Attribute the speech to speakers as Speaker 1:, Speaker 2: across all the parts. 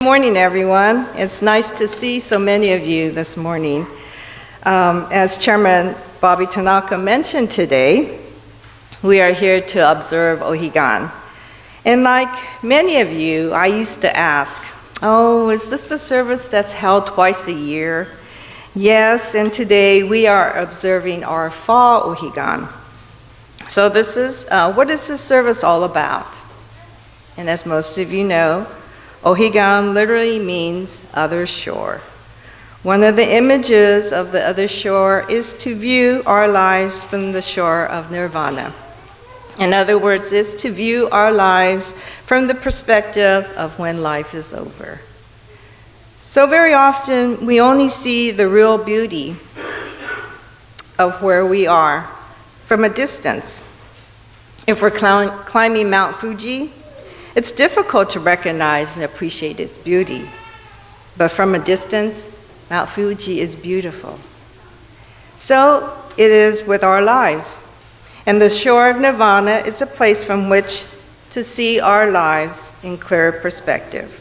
Speaker 1: Good morning, everyone. It's nice to see so many of you this morning. As Chairman Bobby Tanaka mentioned today, we are here to observe Ohigan. And like many of you, I used to ask, is this the service that's held twice a year? Yes, and today we are observing our fall Ohigan. So what is this service all about? And as most of you know, Ohigan literally means other shore. One of the images of the other shore is to view our lives from the shore of nirvana. In other words, is to view our lives from the perspective of when life is over. So very often we only see the real beauty of where we are from a distance. If we're climbing Mount Fuji, it's difficult to recognize and appreciate its beauty, but from a distance, Mount Fuji is beautiful. So it is with our lives, and the shore of nirvana is a place from which to see our lives in clear perspective.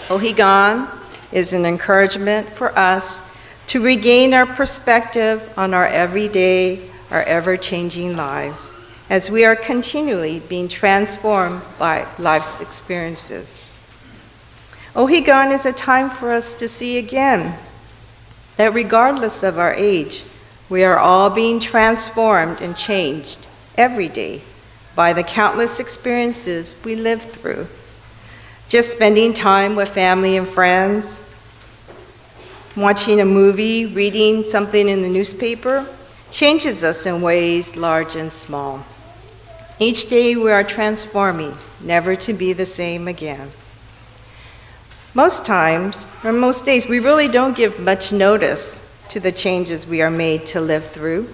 Speaker 1: Ohigan is an encouragement for us to regain our perspective on our everyday, our ever-changing lives, as we are continually being transformed by life's experiences. Ohigan is a time for us to see again that regardless of our age, we are all being transformed and changed every day by the countless experiences we live through. Just spending time with family and friends, watching a movie, reading something in the newspaper, changes us in ways large and small. Each day we are transforming, never to be the same again. Most days, we really don't give much notice to the changes we are made to live through.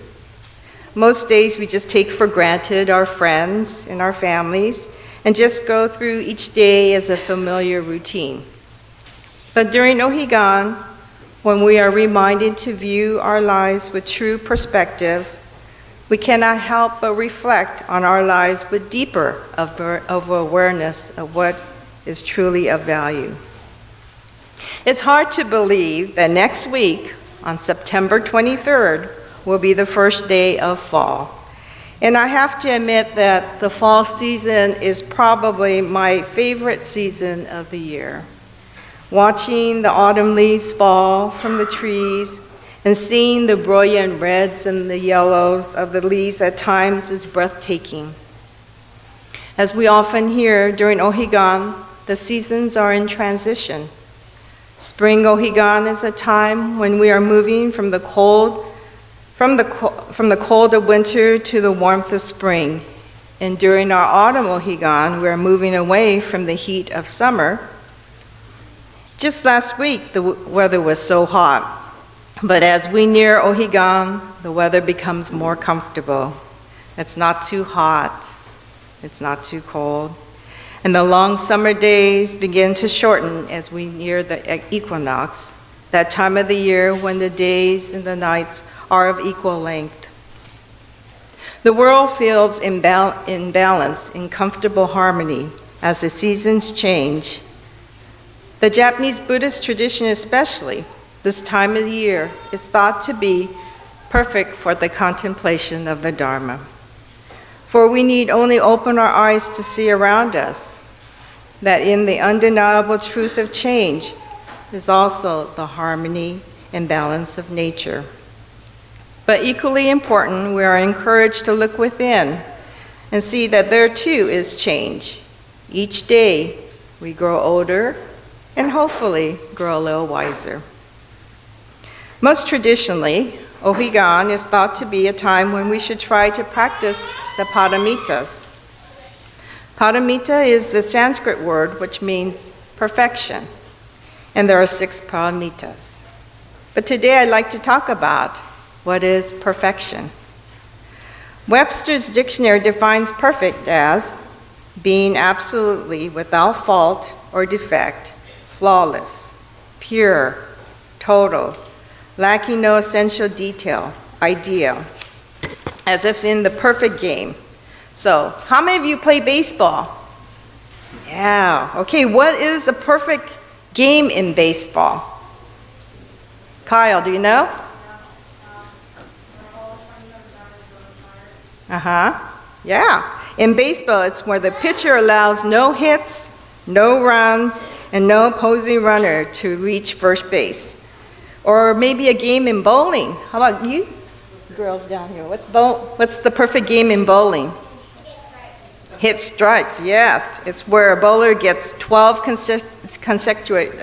Speaker 1: Most days we just take for granted our friends and our families and just go through each day as a familiar routine. But during Ohigan, when we are reminded to view our lives with true perspective, we cannot help but reflect on our lives with deeper awareness of what is truly of value. It's hard to believe that next week, on September 23rd, will be the first day of fall. And I have to admit that the fall season is probably my favorite season of the year. Watching the autumn leaves fall from the trees and seeing the brilliant reds and the yellows of the leaves at times is breathtaking. As we often hear during Ohigan, the seasons are in transition. Spring Ohigan is a time when we are moving from the cold of winter to the warmth of spring. And during our autumn Ohigan, we are moving away from the heat of summer. Just last week, the weather was so hot. But as we near Ohigan, the weather becomes more comfortable. It's not too hot, it's not too cold. And the long summer days begin to shorten as we near the equinox, that time of the year when the days and the nights are of equal length. The world feels in balance, in comfortable harmony as the seasons change. The Japanese Buddhist tradition especially, this time of the year is thought to be perfect for the contemplation of the Dharma. For we need only open our eyes to see around us that in the undeniable truth of change is also the harmony and balance of nature. But equally important, we are encouraged to look within and see that there too is change. Each day we grow older and hopefully grow a little wiser. Most traditionally, Ohigan is thought to be a time when we should try to practice the paramitas. Paramita is the Sanskrit word which means perfection, and there are 6 paramitas. But today I'd like to talk about what is perfection. Webster's dictionary defines perfect as being absolutely without fault or defect, flawless, pure, total, lacking no essential detail, ideal, as if in the perfect game. So, how many of you play baseball? Yeah. Okay, what is a perfect game in baseball? Kyle, do you know? Yeah. In baseball, it's where the pitcher allows no hits, no runs, and no opposing runner to reach first base. Or maybe a game in bowling. How about you girls down here? What's the perfect game in bowling? Hit strikes, yes. It's where a bowler gets 12 consecutive,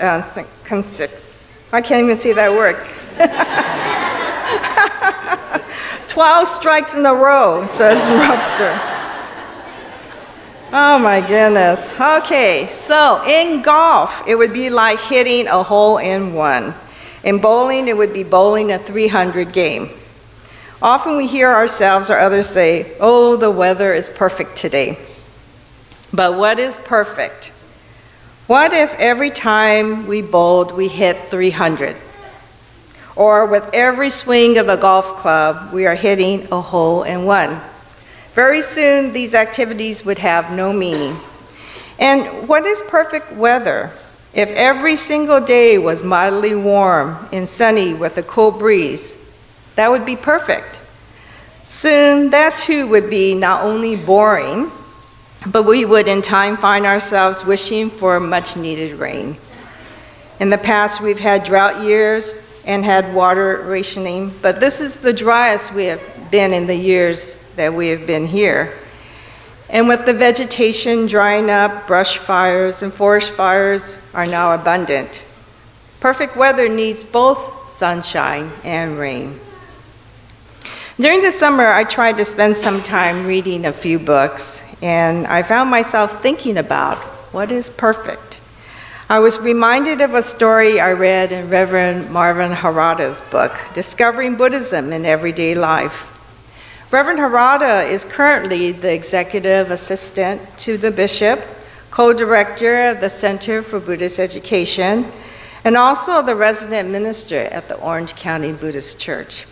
Speaker 1: I can't even say that word. 12 strikes in a row, so it's Robster. Oh my goodness. Okay, so in golf, it would be like hitting a hole in one. In bowling, it would be bowling a 300 game. Often we hear ourselves or others say, oh, the weather is perfect today. But what is perfect? What if every time we bowled, we hit 300? Or with every swing of the golf club, we are hitting a hole in one. Very soon, these activities would have no meaning. And what is perfect weather? If every single day was mildly warm and sunny with a cool breeze, that would be perfect. Soon, that too would be not only boring, but we would in time find ourselves wishing for much needed rain. In the past, we've had drought years and had water rationing, but this is the driest we have been in the years that we have been here. And with the vegetation drying up, brush fires and forest fires are now abundant. Perfect weather needs both sunshine and rain. During the summer, I tried to spend some time reading a few books, and I found myself thinking about what is perfect. I was reminded of a story I read in Reverend Marvin Harada's book, Discovering Buddhism in Everyday Life. Reverend Harada is currently the executive assistant to the bishop, co-director of the Center for Buddhist Education, and also the resident minister at the Orange County Buddhist Church.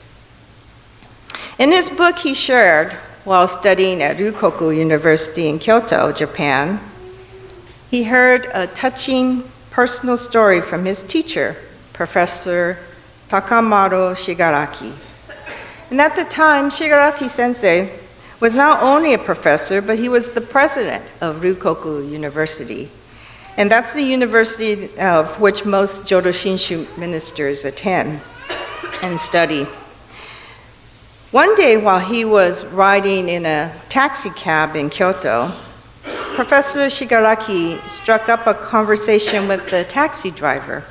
Speaker 1: In his book, he shared, while studying at Ryukoku University in Kyoto, Japan, he heard a touching personal story from his teacher, Professor Takamaro Shigaraki. And at the time, Shigaraki Sensei was not only a professor, but he was the president of Ryukoku University. And that's the university of which most Jodo Shinshu ministers attend and study. One day while he was riding in a taxi cab in Kyoto, Professor Shigaraki struck up a conversation with the taxi driver.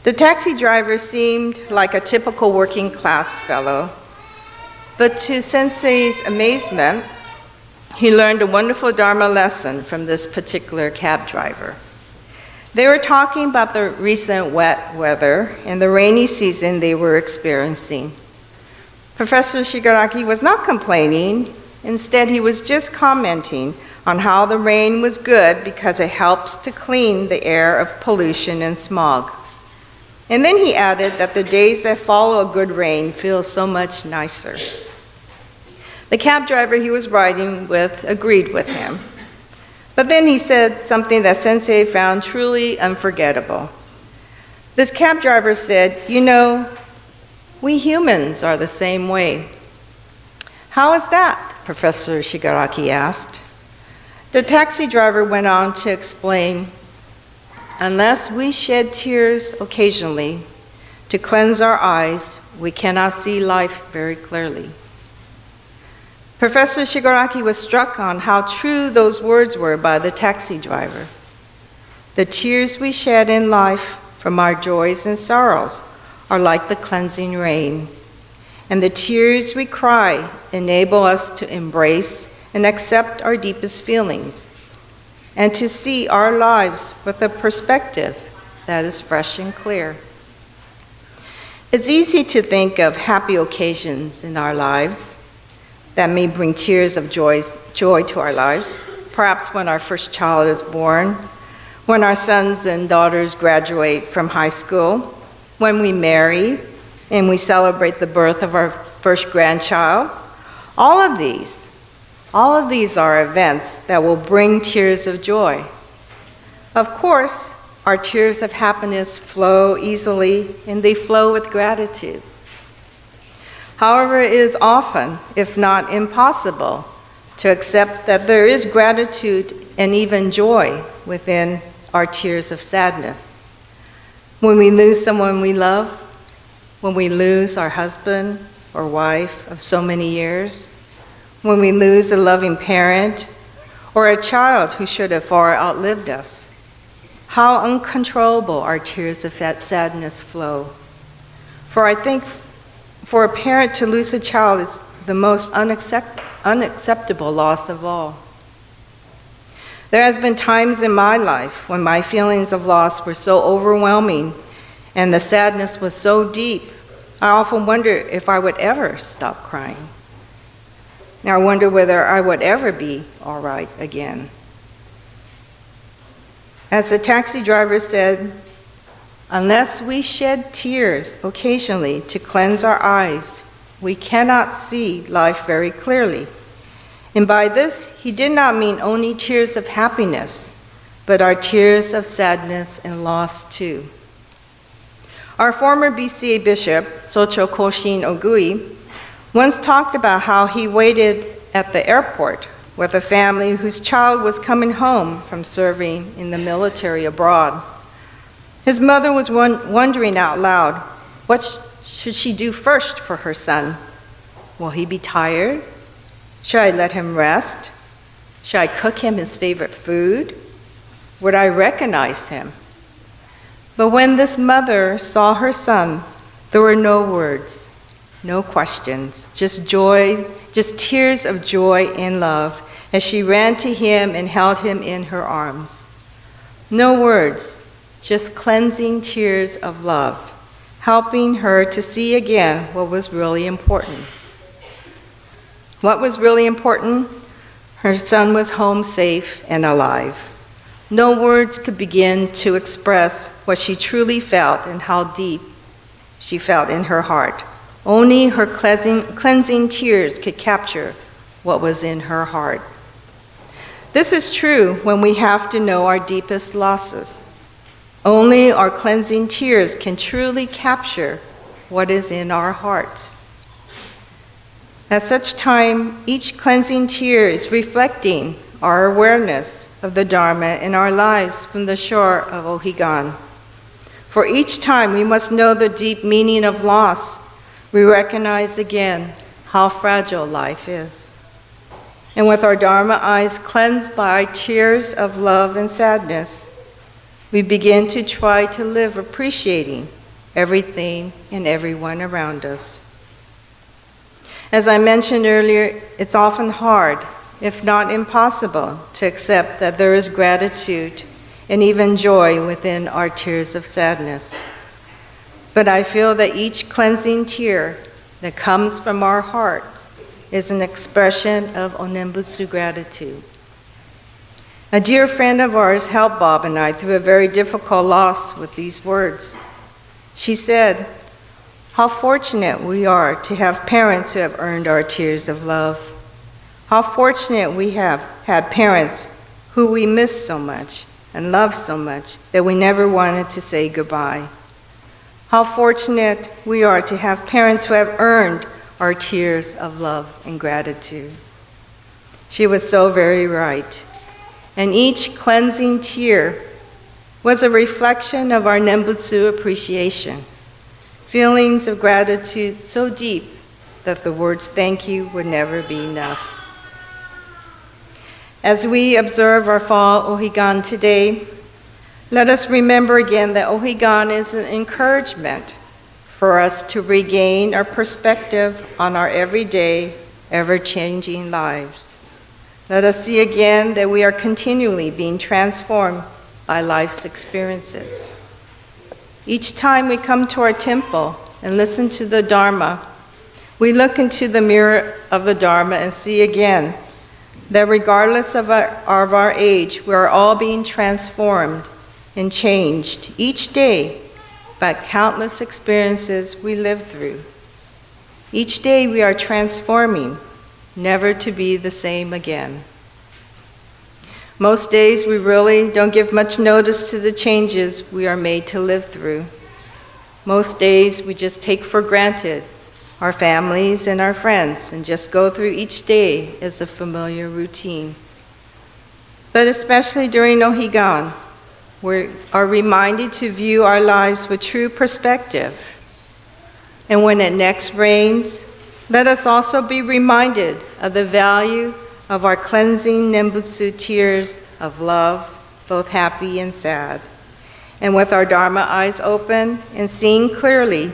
Speaker 1: The taxi driver seemed like a typical working class fellow, but to Sensei's amazement, he learned a wonderful Dharma lesson from this particular cab driver. They were talking about the recent wet weather and the rainy season they were experiencing. Professor Shigaraki was not complaining. Instead, he was just commenting on how the rain was good because it helps to clean the air of pollution and smog. And then he added that the days that follow a good rain feel so much nicer. The cab driver he was riding with agreed with him. But then he said something that Sensei found truly unforgettable. This cab driver said, "You know, we humans are the same way." "How is that?" Professor Shigaraki asked. The taxi driver went on to explain, "Unless we shed tears occasionally to cleanse our eyes, we cannot see life very clearly." Professor Shigaraki was struck on how true those words were by the taxi driver. The tears we shed in life from our joys and sorrows are like the cleansing rain, and the tears we cry enable us to embrace and accept our deepest feelings, and to see our lives with a perspective that is fresh and clear. It's easy to think of happy occasions in our lives that may bring tears of joy to our lives, perhaps when our first child is born, when our sons and daughters graduate from high school, when we marry and we celebrate the birth of our first grandchild. All all of these are events that will bring tears of joy. Of course, our tears of happiness flow easily, and they flow with gratitude. However, it is often, if not impossible, to accept that there is gratitude and even joy within our tears of sadness. When we lose someone we love, when we lose our husband or wife of so many years, when we lose a loving parent or a child who should have far outlived us, how uncontrollable our tears of sadness flow. For I think for a parent to lose a child is the most unacceptable loss of all. There has been times in my life when my feelings of loss were so overwhelming and the sadness was so deep, I often wonder if I would ever stop crying. Now I wonder whether I would ever be all right again. As the taxi driver said, unless we shed tears occasionally to cleanse our eyes, we cannot see life very clearly. And by this, he did not mean only tears of happiness, but our tears of sadness and loss too. Our former BCA bishop, Socho Koshin Ogui, once talked about how he waited at the airport with a family whose child was coming home from serving in the military abroad. His mother was wondering out loud, what should she do first for her son? Will he be tired? Should I let him rest? Should I cook him his favorite food? Would I recognize him? But when this mother saw her son, there were no words, no questions, just joy, just tears of joy and love as she ran to him and held him in her arms. No words, just cleansing tears of love, helping her to see again what was really important. What was really important? Her son was home safe and alive. No words could begin to express what she truly felt and how deep she felt in her heart. Only her cleansing tears could capture what was in her heart. This is true when we have to know our deepest losses. Only our cleansing tears can truly capture what is in our hearts. At such time, each cleansing tear is reflecting our awareness of the Dharma in our lives from the shore of Ohigan. For each time we must know the deep meaning of loss, we recognize again how fragile life is. And with our Dharma eyes cleansed by tears of love and sadness, we begin to try to live appreciating everything and everyone around us. As I mentioned earlier, it's often hard, if not impossible, to accept that there is gratitude and even joy within our tears of sadness. But I feel that each cleansing tear that comes from our heart is an expression of onembutsu gratitude. A dear friend of ours helped Bob and I through a very difficult loss with these words. She said, "How fortunate we are to have parents who have earned our tears of love. How fortunate we have had parents who we miss so much and love so much that we never wanted to say goodbye. How fortunate we are to have parents who have earned our tears of love and gratitude." She was so very right. And each cleansing tear was a reflection of our Nembutsu appreciation, feelings of gratitude so deep that the words thank you would never be enough. As we observe our fall Ohigan today, let us remember again that Ohigan is an encouragement for us to regain our perspective on our everyday, ever-changing lives. Let us see again that we are continually being transformed by life's experiences. Each time we come to our temple and listen to the Dharma, we look into the mirror of the Dharma and see again that regardless of our age, we are all being transformed and changed each day by countless experiences we live through. Each day we are transforming, never to be the same again. Most days we really don't give much notice to the changes we are made to live through. Most days we just take for granted our families and our friends and just go through each day as a familiar routine. But especially during Ohigan, we are reminded to view our lives with true perspective. And when it next rains, let us also be reminded of the value of our cleansing Nembutsu tears of love, both happy and sad. And with our Dharma eyes open and seeing clearly,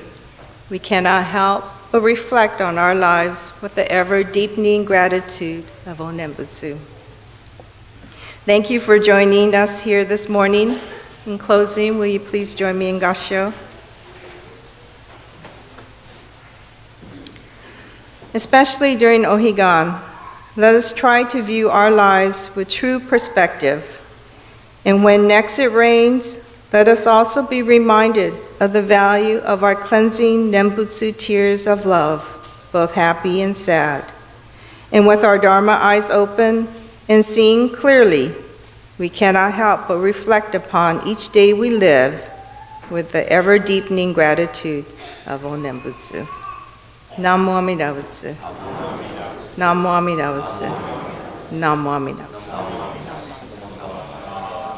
Speaker 1: we cannot help but reflect on our lives with the ever-deepening gratitude of O-Nembutsu. Thank you for joining us here this morning. In closing, will you please join me in Gassho? Especially during Ohigan, let us try to view our lives with true perspective. And when next it rains, let us also be reminded of the value of our cleansing Nembutsu tears of love, both happy and sad. And with our Dharma eyes open and seeing clearly, we cannot help but reflect upon each day we live with the ever-deepening gratitude of O-Nembutsu. Namo Amida Butsu. Namo Amida Butsu. Namo Amida Butsu.